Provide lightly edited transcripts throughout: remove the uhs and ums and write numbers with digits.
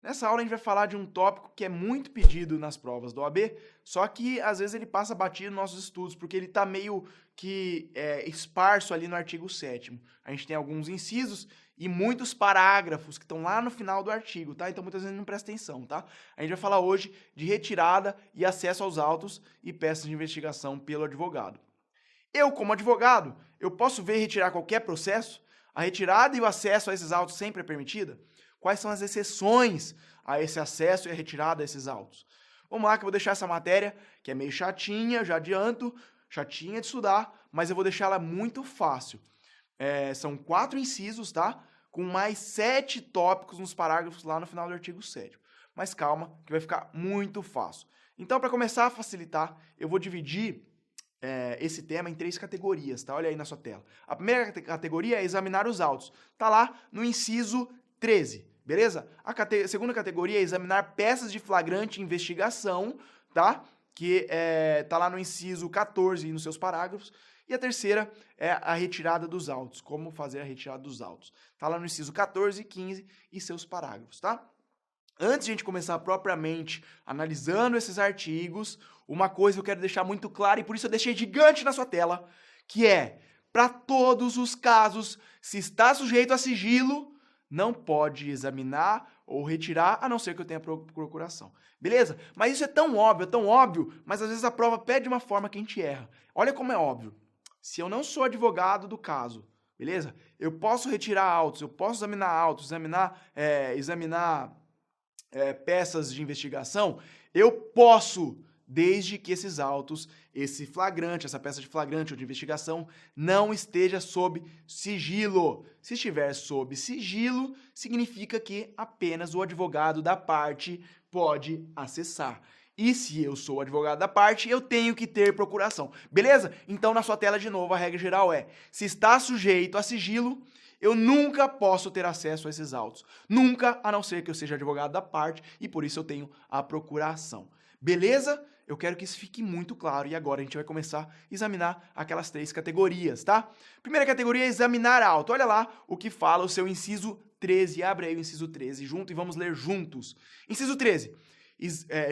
Nessa aula a gente vai falar de um tópico que é muito pedido nas provas do OAB, só que às vezes ele passa batido nos nossos estudos, porque ele está meio que esparso ali no artigo 7º. A gente tem alguns incisos e muitos parágrafos que estão lá no final do artigo, tá? Então muitas vezes não presta atenção, tá? A gente vai falar hoje de retirada e acesso aos autos e peças de investigação pelo advogado. Eu, como advogado, eu posso ver e retirar qualquer processo? A retirada e o acesso a esses autos sempre é permitida? Quais são as exceções a esse acesso e a retirada a esses autos? Vamos lá que eu vou deixar essa matéria, que é meio chatinha, já adianto, chatinha de estudar, mas eu vou deixar ela muito fácil. São 4 incisos, tá? Com mais 7 tópicos nos parágrafos lá no final do artigo 7º. Mas calma, que vai ficar muito fácil. Então, para começar a facilitar, eu vou dividir esse tema em 3 categorias, tá? Olha aí na sua tela. A primeira categoria é examinar os autos. Tá lá no inciso 13, beleza? A segunda categoria é examinar peças de flagrante investigação, tá? Que tá lá no inciso 14 e nos seus parágrafos. E a terceira é a retirada dos autos. Como fazer a retirada dos autos. Tá lá no inciso 14 e 15 e seus parágrafos, tá? Antes de a gente começar propriamente analisando esses artigos, uma coisa que eu quero deixar muito clara, e por isso eu deixei gigante na sua tela, que é, para todos os casos, se está sujeito a sigilo, não pode examinar ou retirar, a não ser que eu tenha procuração. Beleza? Mas isso é tão óbvio, mas às vezes a prova pede de uma forma que a gente erra. Olha como é óbvio. Se eu não sou advogado do caso, beleza? Eu posso retirar autos, eu posso examinar autos, examinar peças de investigação, eu posso, desde que esses autos, esse flagrante, essa peça de flagrante ou de investigação, não esteja sob sigilo. Se estiver sob sigilo, significa que apenas o advogado da parte pode acessar. E se eu sou advogado da parte, eu tenho que ter procuração. Beleza? Então, na sua tela, de novo, a regra geral é, se está sujeito a sigilo, eu nunca posso ter acesso a esses autos. Nunca, a não ser que eu seja advogado da parte e por isso eu tenho a procuração. Beleza? Eu quero que isso fique muito claro e agora a gente vai começar a examinar aquelas 3 categorias, tá? Primeira categoria é examinar auto. Olha lá o que fala o seu inciso 13. Abre aí o inciso 13 junto e vamos ler juntos. Inciso 13.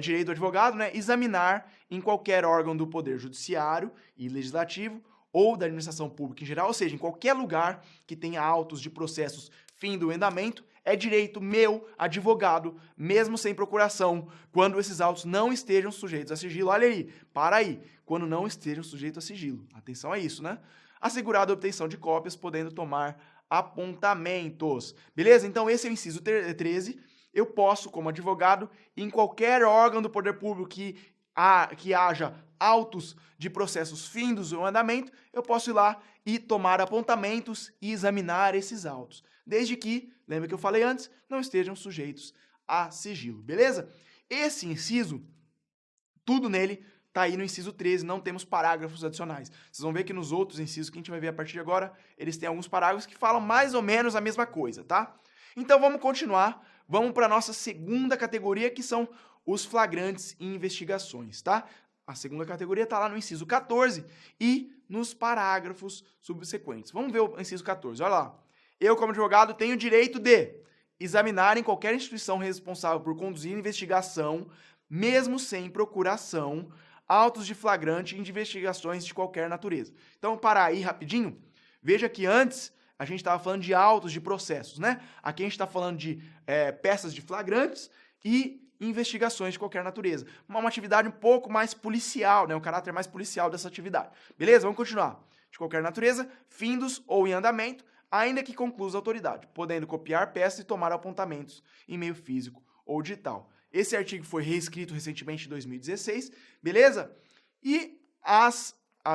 Direito do advogado, né? Examinar em qualquer órgão do Poder Judiciário e Legislativo ou da administração pública em geral, ou seja, em qualquer lugar que tenha autos de processos fim do andamento, é direito meu, advogado, mesmo sem procuração, quando esses autos não estejam sujeitos a sigilo. Olha aí, para aí, quando não estejam sujeitos a sigilo. Atenção a isso, né? Assegurada a obtenção de cópias, podendo tomar apontamentos. Beleza? Então esse é o inciso 13. Eu posso, como advogado, em qualquer órgão do poder público que haja autos de processos findos ou andamento, eu posso ir lá e tomar apontamentos e examinar esses autos. Desde que, lembra que eu falei antes, não estejam sujeitos a sigilo, beleza? Esse inciso, tudo nele está aí no inciso 13, não temos parágrafos adicionais. Vocês vão ver que nos outros incisos que a gente vai ver a partir de agora, eles têm alguns parágrafos que falam mais ou menos a mesma coisa, tá? Então vamos continuar, vamos para a nossa segunda categoria, que são os flagrantes e investigações, tá? A segunda categoria está lá no inciso 14 e nos parágrafos subsequentes. Vamos ver o inciso 14, olha lá. Eu, como advogado, tenho o direito de examinar em qualquer instituição responsável por conduzir investigação, mesmo sem procuração, autos de flagrante e de investigações de qualquer natureza. Então, parar aí rapidinho. Veja que antes a gente estava falando de autos de processos, né? Aqui a gente está falando de peças de flagrantes e investigações de qualquer natureza. Uma atividade um pouco mais policial, né? O caráter mais policial dessa atividade. Beleza? Vamos continuar. De qualquer natureza, findos ou em andamento, ainda que conclusa a autoridade, podendo copiar peças e tomar apontamentos em meio físico ou digital. Esse artigo foi reescrito recentemente em 2016, beleza? E as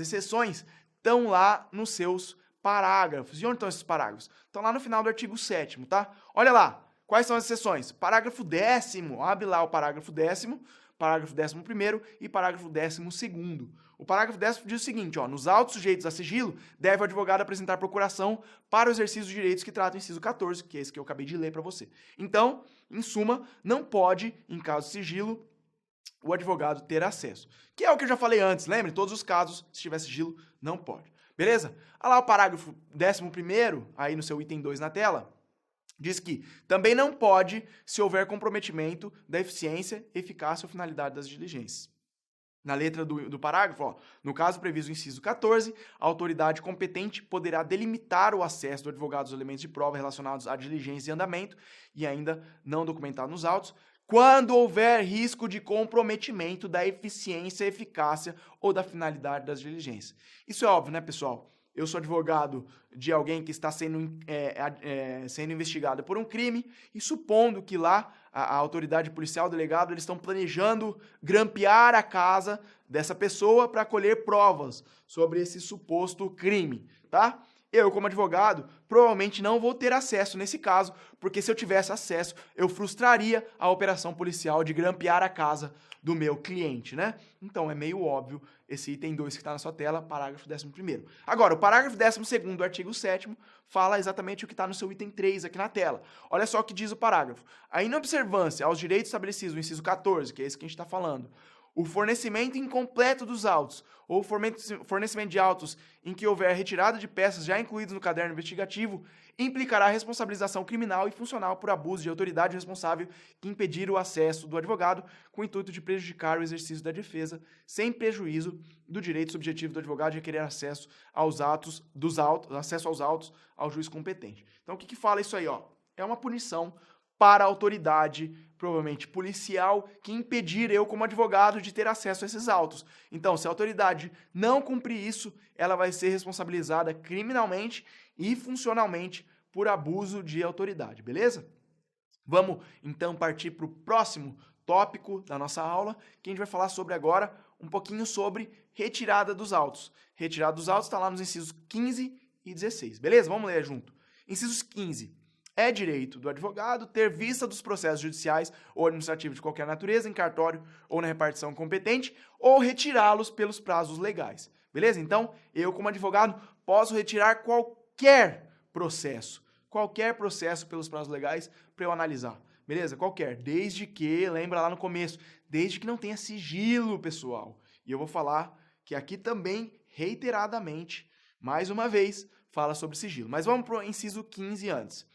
exceções estão lá nos seus parágrafos. E onde estão esses parágrafos? Estão lá no final do artigo 7º, tá? Olha lá. Quais são as exceções? Parágrafo 10º, abre lá o parágrafo 10º, parágrafo 11º e parágrafo 12º. O parágrafo 10º diz o seguinte, ó, nos autos sujeitos a sigilo, deve o advogado apresentar procuração para o exercício dos direitos que trata o inciso 14, que é esse que eu acabei de ler para você. Então, em suma, não pode, em caso de sigilo, o advogado ter acesso. Que é o que eu já falei antes, lembra? Em todos os casos, se tiver sigilo, não pode. Beleza? Olha lá o parágrafo 11º, aí no seu item 2 na tela. diz que também não pode se houver comprometimento da eficiência, eficácia ou finalidade das diligências. Na letra do parágrafo, ó, no caso previsto no inciso 14, a autoridade competente poderá delimitar o acesso do advogado aos elementos de prova relacionados à diligência e andamento, e ainda não documentado nos autos, quando houver risco de comprometimento da eficiência, eficácia ou da finalidade das diligências. Isso é óbvio, né, pessoal? Eu sou advogado de alguém que está sendo investigado por um crime e supondo que lá a autoridade policial, o delegado, eles estão planejando grampear a casa dessa pessoa para colher provas sobre esse suposto crime, tá? Eu, como advogado, provavelmente não vou ter acesso nesse caso, porque se eu tivesse acesso, eu frustraria a operação policial de grampear a casa do meu cliente, né? Então, é meio óbvio esse item 2 que está na sua tela, parágrafo 11º. Agora, o parágrafo 12º do artigo 7º fala exatamente o que está no seu item 3 aqui na tela. Olha só o que diz o parágrafo. A inobservância aos direitos estabelecidos no inciso 14, que é esse que a gente está falando, o fornecimento incompleto dos autos ou fornecimento de autos em que houver retirada de peças já incluídas no caderno investigativo implicará responsabilização criminal e funcional por abuso de autoridade responsável que impedir o acesso do advogado com o intuito de prejudicar o exercício da defesa, sem prejuízo do direito subjetivo do advogado de requerer acesso aos autos ao juiz competente. Então, o que fala isso aí, ó? É uma punição para a autoridade, provavelmente policial, que impedir eu, como advogado, de ter acesso a esses autos. Então, se a autoridade não cumprir isso, ela vai ser responsabilizada criminalmente e funcionalmente por abuso de autoridade, beleza? Vamos, então, partir para o próximo tópico da nossa aula, que a gente vai falar sobre agora um pouquinho sobre retirada dos autos. Retirada dos autos está lá nos incisos 15 e 16, beleza? Vamos ler junto. Incisos 15. É direito do advogado ter vista dos processos judiciais ou administrativos de qualquer natureza em cartório ou na repartição competente ou retirá-los pelos prazos legais. Beleza? Então, eu como advogado posso retirar qualquer processo pelos prazos legais para eu analisar. Beleza? Qualquer. Desde que, lembra lá no começo, desde que não tenha sigilo, pessoal. E eu vou falar que aqui também, reiteradamente, mais uma vez, fala sobre sigilo. Mas vamos para o inciso 15 antes.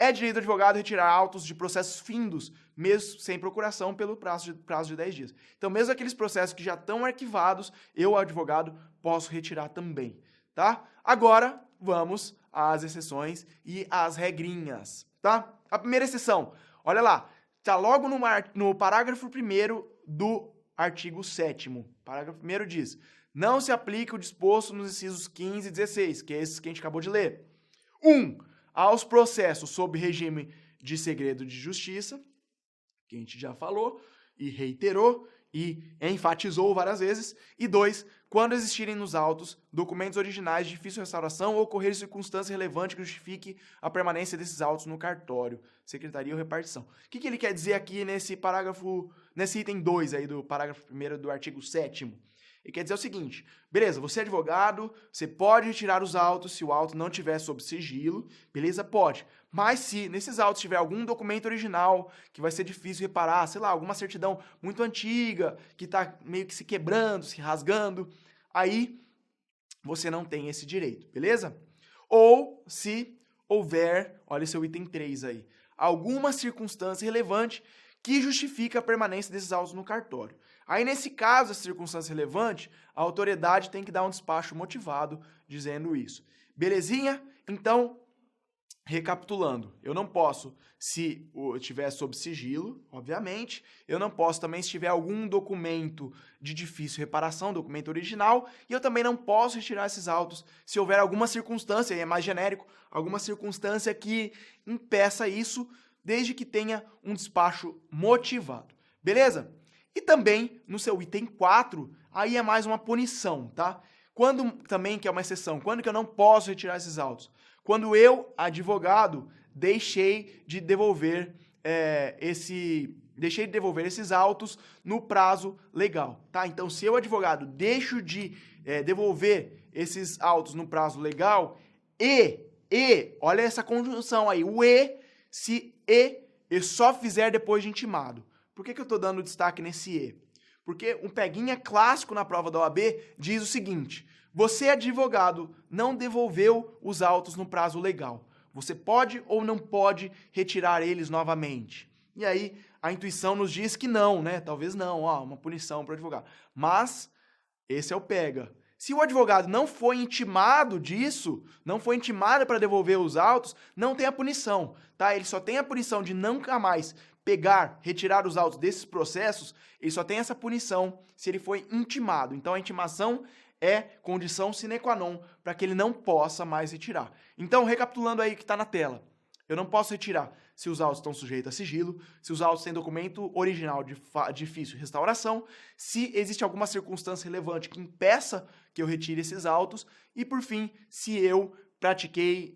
É direito do advogado retirar autos de processos findos, mesmo sem procuração, pelo prazo de 10 dias. Então, mesmo aqueles processos que já estão arquivados, eu, advogado, posso retirar também, tá? Agora, vamos às exceções e às regrinhas, tá? A primeira exceção, olha lá, tá logo no parágrafo 1º do artigo 7º. Parágrafo 1º diz: não se aplica o disposto nos incisos 15 e 16, que é esses que a gente acabou de ler. 1. Aos processos sob regime de segredo de justiça, que a gente já falou e reiterou e enfatizou várias vezes. E 2, quando existirem nos autos documentos originais de difícil restauração ou ocorrer circunstância relevante que justifique a permanência desses autos no cartório, secretaria ou repartição. O que ele quer dizer aqui nesse item 2 aí do parágrafo 1º do artigo 7º? Ele quer dizer o seguinte: beleza, você é advogado, você pode retirar os autos se o auto não tiver sob sigilo, beleza? Pode. Mas se nesses autos tiver algum documento original que vai ser difícil reparar, sei lá, alguma certidão muito antiga, que está meio que se quebrando, se rasgando, aí você não tem esse direito, beleza? Ou se houver, olha seu item 3 aí, alguma circunstância relevante que justifica a permanência desses autos no cartório. Aí, nesse caso, essa circunstância relevante, a autoridade tem que dar um despacho motivado dizendo isso. Belezinha? Então, recapitulando, eu não posso se estiver sob sigilo, obviamente, eu não posso também se tiver algum documento de difícil reparação, documento original, e eu também não posso retirar esses autos se houver alguma circunstância, e é mais genérico, alguma circunstância que impeça isso, desde que tenha um despacho motivado. Beleza? E também, no seu item 4, aí é mais uma punição, tá? Quando também, que é uma exceção, quando que eu não posso retirar esses autos? Quando eu, advogado, deixei de devolver esses autos no prazo legal, tá? Então, se eu, advogado, deixo de devolver esses autos no prazo legal olha essa conjunção aí, se só fizer depois de intimado. Por que eu estou dando destaque nesse E? Porque um peguinha clássico na prova da OAB diz o seguinte: você, advogado, não devolveu os autos no prazo legal. Você pode ou não pode retirar eles novamente? E aí, a intuição nos diz que não, né? Talvez não, uma punição para o advogado. Mas, esse é o pega. Se o advogado não foi intimado disso, não foi intimado para devolver os autos, não tem a punição, tá? Ele só tem a punição de nunca mais pegar, retirar os autos desses processos, ele só tem essa punição se ele foi intimado. Então, a intimação é condição sine qua non para que ele não possa mais retirar. Então, recapitulando aí o que está na tela, eu não posso retirar se os autos estão sujeitos a sigilo, se os autos têm documento original de difícil restauração, se existe alguma circunstância relevante que impeça que eu retire esses autos e, por fim, se eu pratiquei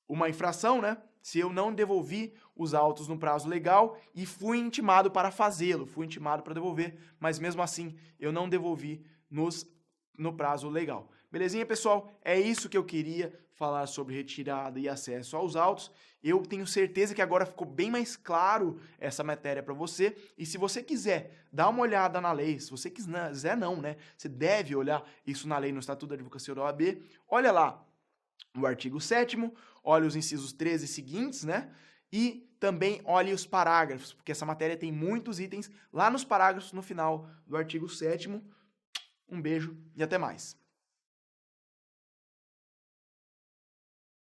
uma infração, né? Se eu não devolvi os autos no prazo legal e fui intimado para fazê-lo, fui intimado para devolver, mas mesmo assim eu não devolvi no prazo legal. Belezinha, pessoal? É isso que eu queria falar sobre retirada e acesso aos autos. Eu tenho certeza que agora ficou bem mais claro essa matéria para você. E se você quiser dar uma olhada na lei, se você quiser não, né? Você deve olhar isso na lei, no Estatuto da Advocacia da OAB. Olha lá o artigo 7º, olha os incisos 13 seguintes, né? E também olhe os parágrafos, porque essa matéria tem muitos itens lá nos parágrafos no final do artigo 7º. Um beijo e até mais.